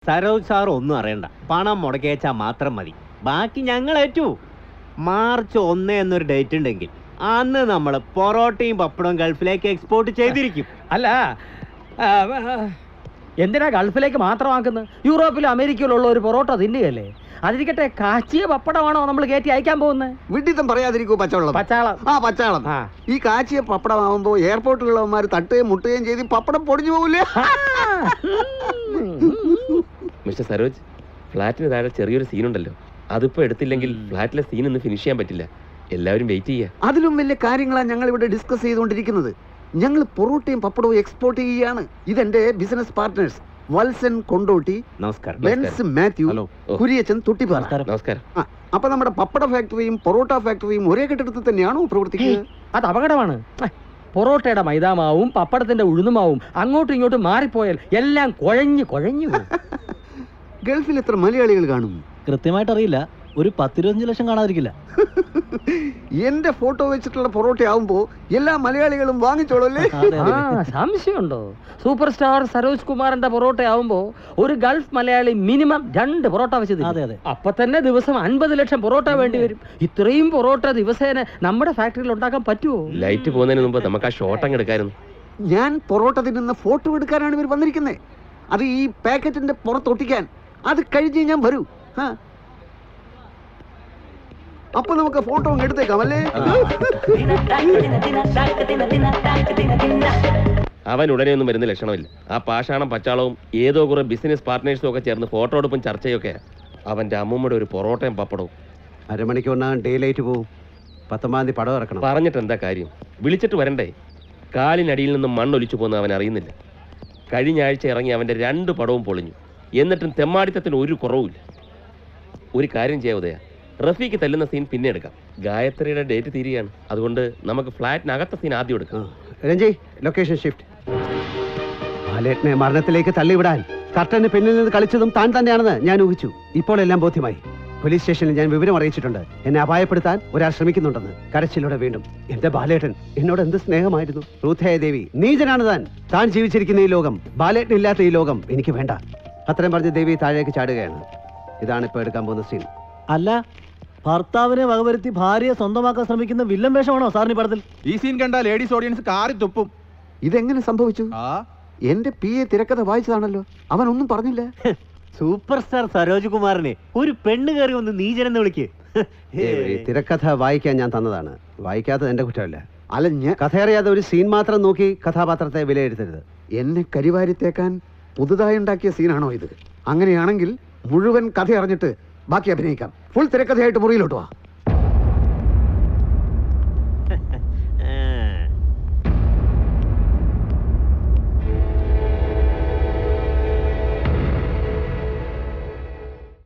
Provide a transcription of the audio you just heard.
Saroj sir ഒന്നും അറിയണ്ട, പണം മുടക്കിയച്ചാൽ മാത്രം മതി, ബാക്കി ഞങ്ങൾ ഏറ്റു. മാർച്ച് 1 എന്നൊരു ഡേറ്റ് ഉണ്ടെങ്കിൽ അന്ന് നമ്മൾ പൊറോട്ടയും പപ്പടവും ഗൾഫിലേക്ക് എക്സ്പോർട്ട് ചെയ്തിരിക്കും. അല്ല, എന്തിനാ ഗൾഫിലേക്ക് മാത്രമാക്കുന്നത്? യൂറോപ്പിലും അമേരിക്കയിലുള്ള ഒരു പൊറോട്ട തിന്നുകയല്ലേ? അതിരിക്കട്ടെ, കാച്ചിയ പപ്പടമാണോ നമ്മൾ കയറ്റി അയക്കാൻ പോകുന്നത്? വിഡിത്തം പറയാതിരിക്കൂ. പച്ചവെള്ളം, പച്ചാളം. ഈ കാച്ചിയ പപ്പടമാകുമ്പോ എയർപോർട്ടിലുള്ളവന്മാർ തട്ടുകയും മുട്ടുകയും ചെയ്ത് പപ്പടം പൊടിഞ്ഞു പോകില്ലേ? മിസ്റ്റർ സരോജ്, ഫ്ലാറ്റിന് താഴെ ചെറിയൊരു സീനുണ്ടല്ലോ, അതിപ്പോ എടുത്തില്ലെങ്കിൽ ഫ്ലാറ്റിലെ സീൻ ഒന്ന് ഫിനിഷ് ചെയ്യാൻ പറ്റില്ല. എല്ലാവരും വെയിറ്റ് ചെയ്യാ. അതിലും വലിയ കാര്യങ്ങളാണ് ഞങ്ങൾ ഇവിടെ ഡിസ്കസ് ചെയ്തുകൊണ്ടിരിക്കുന്നത്. ഞങ്ങൾ പൊറോട്ടയും പപ്പടവും എക്സ്പോർട്ട് ചെയ്യുകയാണ്. ഇതെന്റെ ബിസിനസ് പാർട്ട്നേഴ്സ് വത്സൻ കൊണ്ടോട്ടി, നമസ്കാരം, ബെൻസ് മാത്യു, കുര്യച്ചൻ തുട്ടിപ്പാറ. നമസ്കാരം. അപ്പൊ നമ്മുടെ പപ്പട ഫാക്ടറിയും പൊറോട്ട ഫാക്ടറിയും ഒരേ കെട്ടിടത്തിൽ തന്നെയാണോ പ്രവർത്തിക്കുന്നത്? അത് അപകടമാണ്. പൊറോട്ടയുടെ മൈദാമാവും പപ്പടത്തിന്റെ ഉഴുന്നുമാവും അങ്ങോട്ടും ഇങ്ങോട്ടും മാറിപ്പോയാൽ എല്ലാം കുഴഞ്ഞു പോകും. ഗൾഫിൽ എത്ര മലയാളികൾ കാണും? കൃത്യമായിട്ട് അറിയില്ല, ഒരു 10-25 ലക്ഷം കാണാതിരിക്കില്ല. എന്റെ ഫോട്ടോ വെച്ചിട്ടുള്ള പൊറോട്ട ആവുമ്പോ എല്ലാ മലയാളികളും വാങ്ങിച്ചോളല്ലേ? സംശയമുണ്ടോ? സൂപ്പർ സ്റ്റാർ സരോജ് കുമാറിന്റെ പൊറോട്ട ആവുമ്പോ ഒരു ഗൾഫ് മലയാളി മിനിമം 2 പൊറോട്ട വെച്ച് അപ്പൊ തന്നെ ദിവസം 50 ലക്ഷം പൊറോട്ട വേണ്ടി വരും. ഇത്രയും പൊറോട്ട ദിവസേന നമ്മുടെ ഫാക്ടറിയിൽ ഉണ്ടാക്കാൻ പറ്റുമോ? ലൈറ്റ് പോകുന്നതിന് മുമ്പ് നമുക്ക് ആ ഷോട്ട് അങ്ങ് എടുക്കായിരുന്നു. ഞാൻ പൊറോട്ട തിന്നുന്ന ഫോട്ടോ എടുക്കാനാണ് ഇവർ വന്നിരിക്കുന്നത്. അത് ഈ പാക്കറ്റിന്റെ പുറത്തൊട്ടിക്കാൻ. അത് കഴിഞ്ഞ് ഞാൻ വരൂ. അപ്പൊ നമുക്ക് ഫോട്ടോ എടുത്തേക്കാം അല്ലേ? അവൻ ഉടനെ ഒന്നും വരുന്ന ലക്ഷണമില്ല. ആ പാഷാണം പച്ചാളവും ഏതോ കുറെ ബിസിനസ് പാർട്ട്നേഴ്സും ഒക്കെ ചേർന്ന് ഫോട്ടോ എടുപ്പും ചർച്ചയൊക്കെ. അവന്റെ അമ്മൂമ്മയുടെ ഒരു പൊറോട്ടയും പപ്പടവും. അരമണിക്കൂറിനകം ഡേ ലൈറ്റ് പോവും. 19-ാം തീയതി പടം ഇറക്കണം. പറഞ്ഞിട്ട് എന്താ കാര്യം? വിളിച്ചിട്ട് വരണ്ടേ? കാലിനടിയിൽ നിന്നും മണ്ണൊലിച്ചു പോകുന്ന അവൻ അറിയുന്നില്ല. കഴിഞ്ഞ ആഴ്ച ഇറങ്ങി അവന്റെ 2 പടവും പൊളിഞ്ഞു. എന്നിട്ടും തെമ്മാടിത്തത്തിന് ഒരു കുറവുമില്ല. ഒരു കാര്യം ചെയ്യാവുതയാ, റഫീക്ക് തല്ലുന്ന സീൻ പിന്നെ എടുക്കാം. ഗായത്രിയുടെ ഡേറ്റ് തീരുകയാണ്. അതുകൊണ്ട് നമുക്ക് ഫ്ലാറ്റിനകത്ത സീൻ ആദ്യം എടുക്കാം. രഞ്ജയ്, ലൊക്കേഷൻ ഷിഫ്റ്റ്. ബാലേട്ടനെ മരണത്തിലേക്ക് തള്ളിവിടാൻ കർട്ടന് പിന്നിൽ നിന്ന് കളിച്ചതും താൻ തന്നെയാണെന്ന് ഞാൻ ഊഹിച്ചു. ഇപ്പോൾ എല്ലാം ബോധ്യമായി. പോലീസ് സ്റ്റേഷനിൽ ഞാൻ വിവരം അറിയിച്ചിട്ടുണ്ട്. എന്നെ അപായപ്പെടുത്താൻ ഒരാൾ ശ്രമിക്കുന്നുണ്ടെന്ന്. കരച്ചിലൂടെ വീണ്ടും, എന്റെ ബാലേട്ടൻ എന്നോട് എന്ത് സ്നേഹമായിരുന്നു. റൂഥയായ ദേവി, നീചനാണ് താൻ ജീവിച്ചിരിക്കുന്ന ഈ ലോകം, ബാലേട്ടൻ ഇല്ലാത്ത ഈ ലോകം എനിക്ക് വേണ്ട. അത്രയും പറഞ്ഞ് ദേവി താഴേക്ക് ചാടുകയാണ്. ഇതാണ് ഇപ്പൊ എടുക്കാൻ പോകുന്ന സീൻ. അല്ല, ഭർത്താവിനെ വകവരുത്തി ഭാര്യയെ സ്വന്തമാക്കാൻ ശ്രമിക്കുന്ന വില്ലൻ വേഷമാണോ സാറിന് പടത്തിൽ? ഈ സീൻ കണ്ട ലേഡീസ് ഓഡിയൻസ് കാറി തുപ്പും. ഇതെങ്ങനെ സംഭവിച്ചു? എന്റെ PA തിരക്കഥ വായിച്ചതാണല്ലോ, അവൻ ഒന്നും പറഞ്ഞില്ല. സൂപ്പർ സ്റ്റാർ സരോജ് കുമാറിനെ ഒരു പെണ്ണ് കയറി ഒന്ന് നീചനെന്ന് വിളിക്ക്. തിരക്കഥ വായിക്കാൻ ഞാൻ തന്നതാണ്, വായിക്കാത്തത് എന്റെ കുറ്റമല്ല. അല്ല, കഥ അറിയാതെ ഒരു സീൻ മാത്രം നോക്കി കഥാപാത്രത്തെ വിലയിരുത്തരുത്. എന്നെ കരിവാരിത്തേക്കാൻ പുതുതായി ഉണ്ടാക്കിയ സീനാണോ ഇത്? അങ്ങനെയാണെങ്കിൽ മുഴുവൻ കഥ അറിഞ്ഞിട്ട് ബാക്കി അഭിനയിക്കാം. ഫുൾ തിരക്കഥയായിട്ട് മുറിയിലോട്ട് വാ.